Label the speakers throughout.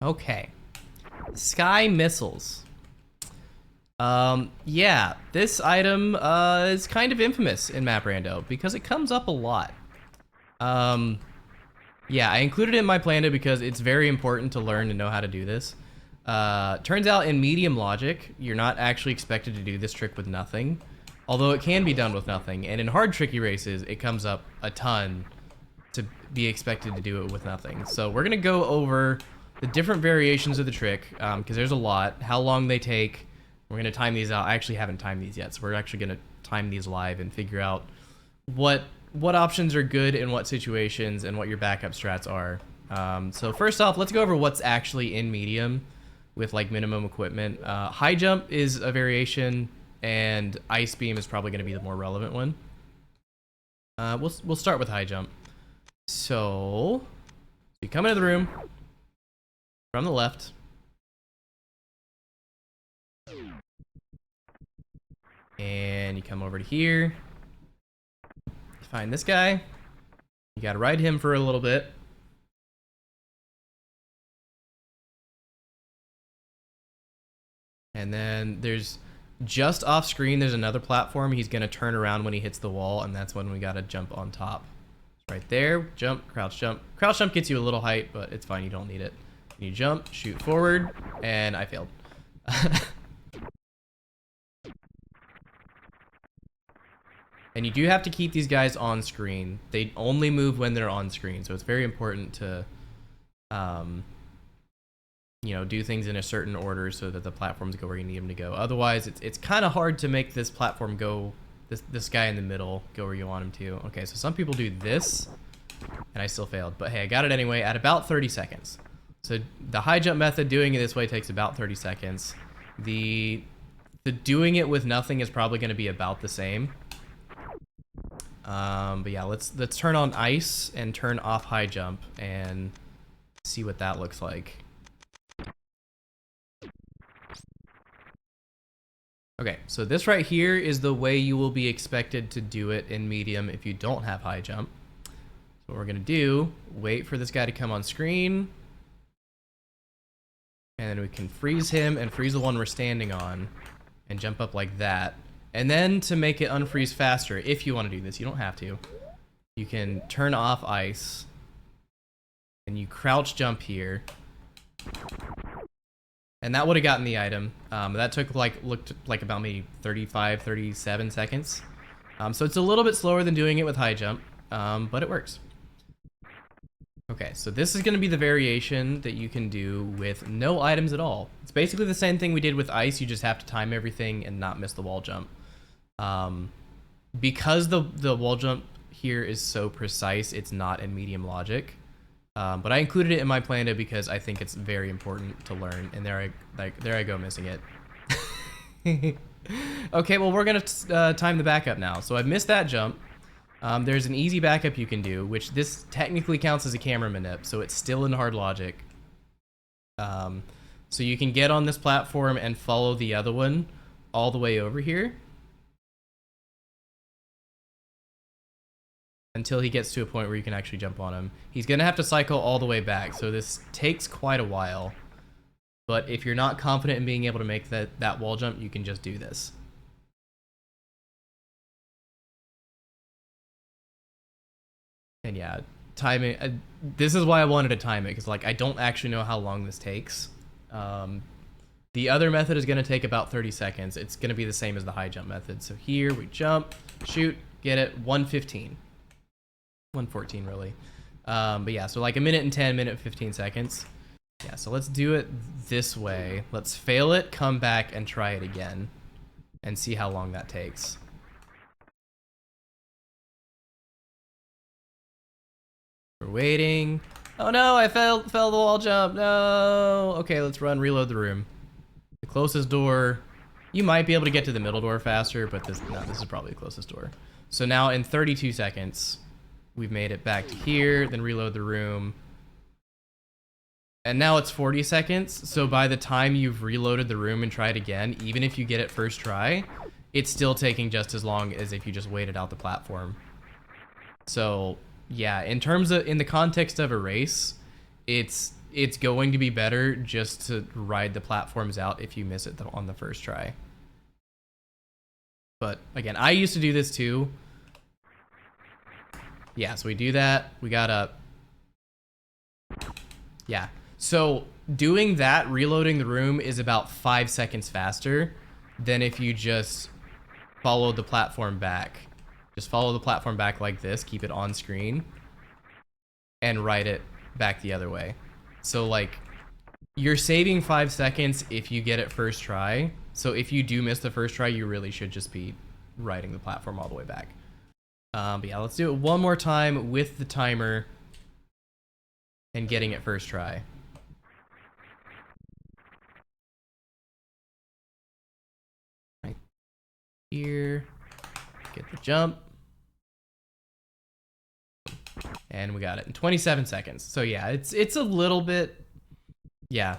Speaker 1: Okay. Sky missiles. Yeah, this item is kind of infamous in Map Rando because it comes up a lot. Yeah, I included it in my Plando because it's very important to learn and know how to do this. Turns out in medium logic, you're not actually expected to do this trick with nothing, although it can be done with nothing. And in hard tricky races, it comes up a ton to be expected to do it with nothing. So we're gonna go over the different variations of the trick, because there's a lot, how long they take. We're gonna time these out. I actually haven't timed these yet, so we're actually gonna time these live and figure out what options are good in what situations and what your backup strats are. So first off, let's go over what's actually in medium with like minimum equipment. High jump is a variation, and ice beam is probably gonna be the more relevant one. We'll start with high jump. So you come into the room from the left. And you come over to here. Find this guy. You gotta ride him for a little bit. And then there's just off screen, there's another platform. He's gonna turn around when he hits the wall, and that's when we gotta jump on top. Right there, jump, crouch jump. Crouch jump gets you a little height, but it's fine, you don't need it. You jump, shoot forward, and I failed. And you do have to keep these guys on screen. They only move when they're on screen, so it's very important to, you know, do things in a certain order so that the platforms go where you need them to go. Otherwise, it's kind of hard to make this platform go, this guy in the middle, go where you want him to. Okay, so some people do this, and I still failed. But hey, I got it anyway at about 30 seconds. So the high jump method, doing it this way, takes about 30 seconds. The doing it with nothing is probably going to be about the same. But yeah, let's turn on ice and turn off high jump and see what that looks like. Okay, so this right here is the way you will be expected to do it in medium if you don't have high jump. So what we're gonna do, wait for this guy to come on screen, and then we can freeze him and freeze the one we're standing on and jump up like that. And then to make it unfreeze faster, if you want to do this, you don't have to. You can turn off ice, and you crouch jump here. And that would have gotten the item. That took looked like about maybe 35, 37 seconds. So it's a little bit slower than doing it with high jump, but it works. Okay, so this is going to be the variation that you can do with no items at all. It's basically the same thing we did with ice, you just have to time everything and not miss the wall jump. Because the wall jump here is so precise, it's not in medium logic. But I included it in my Plando because I think it's very important to learn, and there I go missing it. Okay, well we're gonna time the backup now. So I've missed that jump. There's an easy backup you can do, which this technically counts as a camera manip, so it's still in hard logic. So you can get on this platform and follow the other one all the way over here until he gets to a point where you can actually jump on him. He's gonna have to cycle all the way back, so this takes quite a while. But if you're not confident in being able to make that wall jump, you can just do this. And yeah, timing, this is why I wanted to time it, because like I don't actually know how long this takes. The other method is gonna take about 30 seconds. It's gonna be the same as the high jump method. So here we jump, shoot, get it, 1:15. 1:14 really. But yeah, so like a minute and 10, minute and 15 seconds. Yeah, so let's do it this way. Let's fail it, come back, and try it again, and see how long that takes. We're waiting. Oh no, I fell the wall jump. No. Okay, let's run, reload the room. The closest door. You might be able to get to the middle door faster, but this is probably the closest door. So now in 32 seconds, we've made it back to here, then reload the room. And now it's 40 seconds, so by the time you've reloaded the room and tried again, even if you get it first try, it's still taking just as long as if you just waited out the platform. So yeah, in the context of a race, it's it's going to be better just to ride the platforms out if you miss it on the first try. But again, I used to do this too. Yeah, so we do that. We gotta... Yeah. So doing that, reloading the room, is about 5 seconds faster than if you just follow the platform back. Just follow the platform back like this, keep it on screen, and ride it back the other way. So like, you're saving 5 seconds if you get it first try. So if you do miss the first try, you really should just be riding the platform all the way back. But yeah, let's do it one more time with the timer and getting it first try. Right here, get the jump. And we got it in 27 seconds. So yeah, it's a little bit, yeah.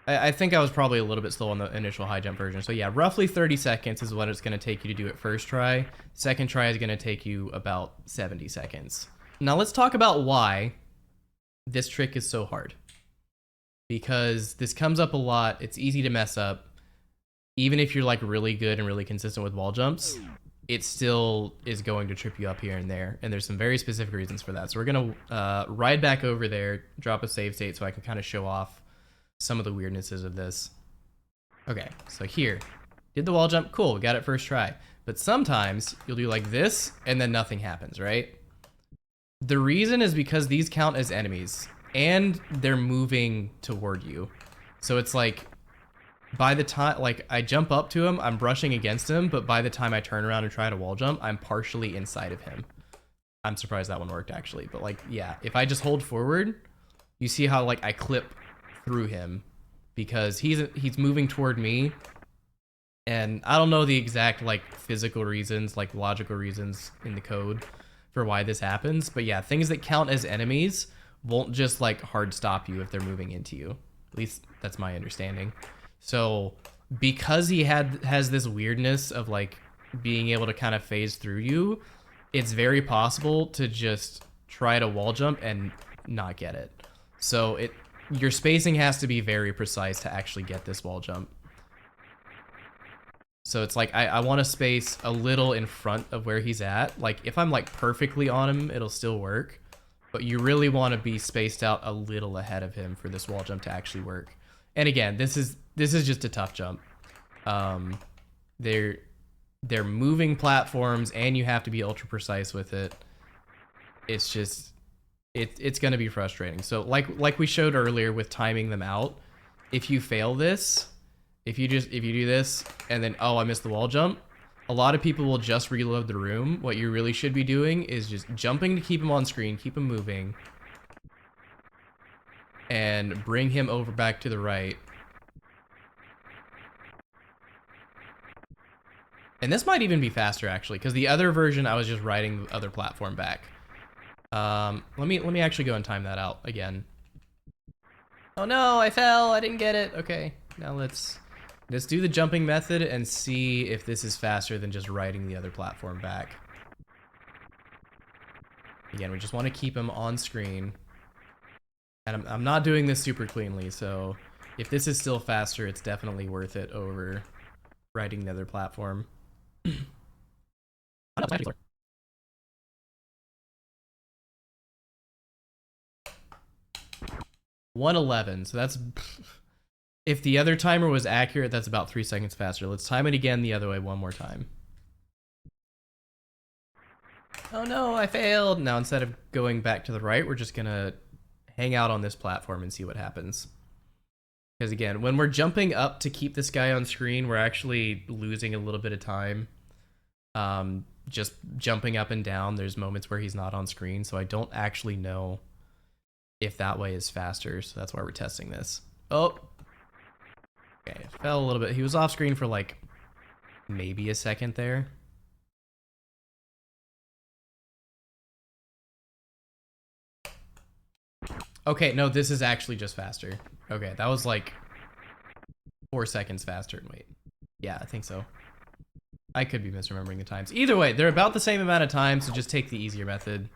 Speaker 1: I think I was probably a little bit slow on the initial high jump version. So yeah, roughly 30 seconds is what it's going to take you to do it first try. Second try is going to take you about 70 seconds. Now let's talk about why this trick is so hard. Because this comes up a lot. It's easy to mess up. Even if you're like really good and really consistent with wall jumps, it still is going to trip you up here and there. And there's some very specific reasons for that. So we're going to ride back over there, drop a save state so I can kind of show off some of the weirdnesses of this. Okay, so here, did the wall jump, cool, got it first try. But sometimes you'll do like this and then nothing happens, right? The reason is because these count as enemies and they're moving toward you. So it's like, by the time, like I jump up to him, I'm brushing against him, but by the time I turn around and try to wall jump, I'm partially inside of him. I'm surprised that one worked actually, but like, yeah, if I just hold forward, you see how like I clip through him because he's moving toward me, and I don't know the exact like physical reasons, like logical reasons in the code for why this happens, but yeah, things that count as enemies won't just like hard stop you if they're moving into you. At least that's my understanding. So because he has this weirdness of like being able to kind of phase through you, it's very possible to just try to wall jump and not get it. So your spacing has to be very precise to actually get this wall jump. So it's like, I want to space a little in front of where he's at. Like if I'm like perfectly on him, it'll still work. But you really want to be spaced out a little ahead of him for this wall jump to actually work. And again, this is just a tough jump. They're moving platforms and you have to be ultra precise with it. It's just, it's going to be frustrating. So like we showed earlier with timing them out, if you fail this, if you do this and then, oh, I missed the wall jump, a lot of people will just reload the room. What you really should be doing is just jumping to keep him on screen, keep him moving, and bring him over back to the right. And this might even be faster actually, because the other version I was just riding the other platform back. Let me actually go and time that out again. Oh no, I fell, I didn't get it. Okay, now let's do the jumping method and see if this is faster than just riding the other platform back. Again, we just want to keep him on screen. And I'm not doing this super cleanly, so if this is still faster, it's definitely worth it over riding the other platform. 111, so that's, if the other timer was accurate, that's about 3 seconds faster. Let's time it again the other way one more time. Oh no, I failed. Now instead of going back to the right, we're just gonna hang out on this platform and see what happens. Because again, when we're jumping up to keep this guy on screen, we're actually losing a little bit of time. Just jumping up and down, there's moments where he's not on screen, so I don't actually know if that way is faster, so that's why we're testing this. Oh! Okay, it fell a little bit. He was off screen for like maybe a second there. Okay, no, this is actually just faster. Okay, that was like 4 seconds faster. Wait. Yeah, I think so. I could be misremembering the times. Either way, they're about the same amount of time, so just take the easier method.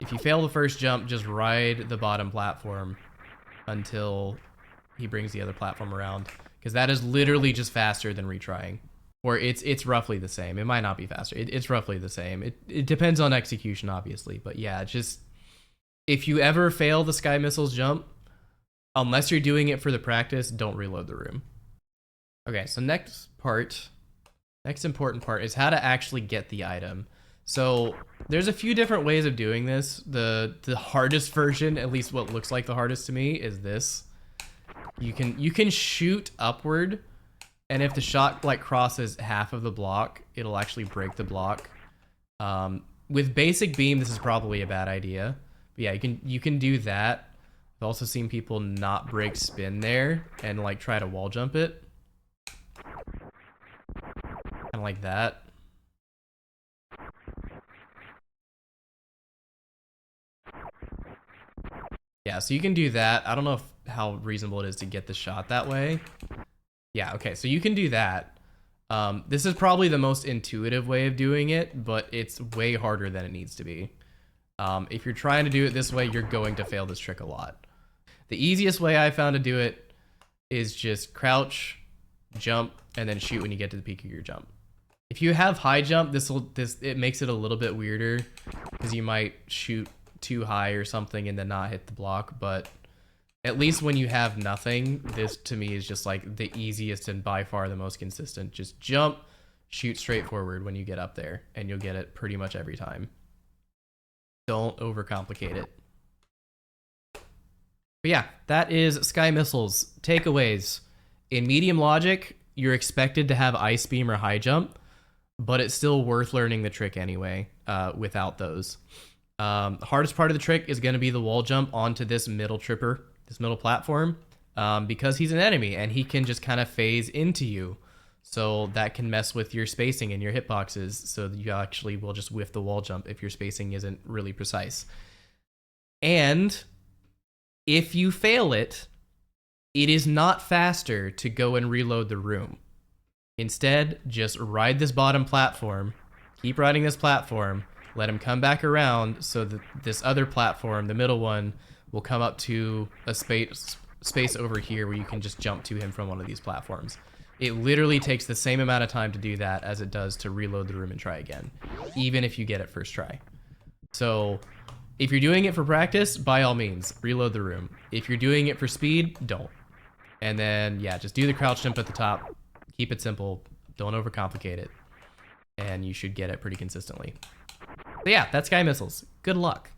Speaker 1: If you fail the first jump, just ride the bottom platform until he brings the other platform around, because that is literally just faster than retrying. Or it's roughly the same. It might not be faster. It's roughly the same. It depends on execution, obviously. But yeah, just if you ever fail the Sky Missiles jump, unless you're doing it for the practice, don't reload the room. Okay, so next important part is how to actually get the item. So there's a few different ways of doing this. The hardest version, at least what looks like the hardest to me, is this. You can shoot upward, and if the shot like crosses half of the block, it'll actually break the block. With basic beam, this is probably a bad idea. But yeah, you can do that. I've also seen people not break spin there and like try to wall jump it. Kind of like that. Yeah, so you can do that. I don't know how reasonable it is to get the shot that way. Yeah, okay, so you can do that. This is probably the most intuitive way of doing it, but it's way harder than it needs to be. If you're trying to do it this way, you're going to fail this trick a lot. The easiest way I found to do it is just crouch, jump, and then shoot when you get to the peak of your jump. If you have high jump, it makes it a little bit weirder because you might shoot too high or something and then not hit the block, but at least when you have nothing, this to me is just like the easiest and by far the most consistent. Just jump, shoot straight forward when you get up there, and you'll get it pretty much every time. Don't overcomplicate it. But yeah, that is Sky Missiles. Takeaways. In medium logic, you're expected to have Ice Beam or High Jump, but it's still worth learning the trick anyway without those. The hardest part of the trick is going to be the wall jump onto this middle tripper, this middle platform, because he's an enemy and he can just kind of phase into you. So that can mess with your spacing and your hitboxes, so that you actually will just whiff the wall jump if your spacing isn't really precise. And if you fail it, it is not faster to go and reload the room. Instead, just ride this bottom platform, keep riding this platform, let him come back around so that this other platform, the middle one, will come up to a space over here where you can just jump to him from one of these platforms. It literally takes the same amount of time to do that as it does to reload the room and try again, even if you get it first try. So if you're doing it for practice, by all means, reload the room. If you're doing it for speed, don't. And then, yeah, just do the crouch jump at the top. Keep it simple. Don't overcomplicate it. And you should get it pretty consistently. But yeah, that's Sky Missiles. Good luck.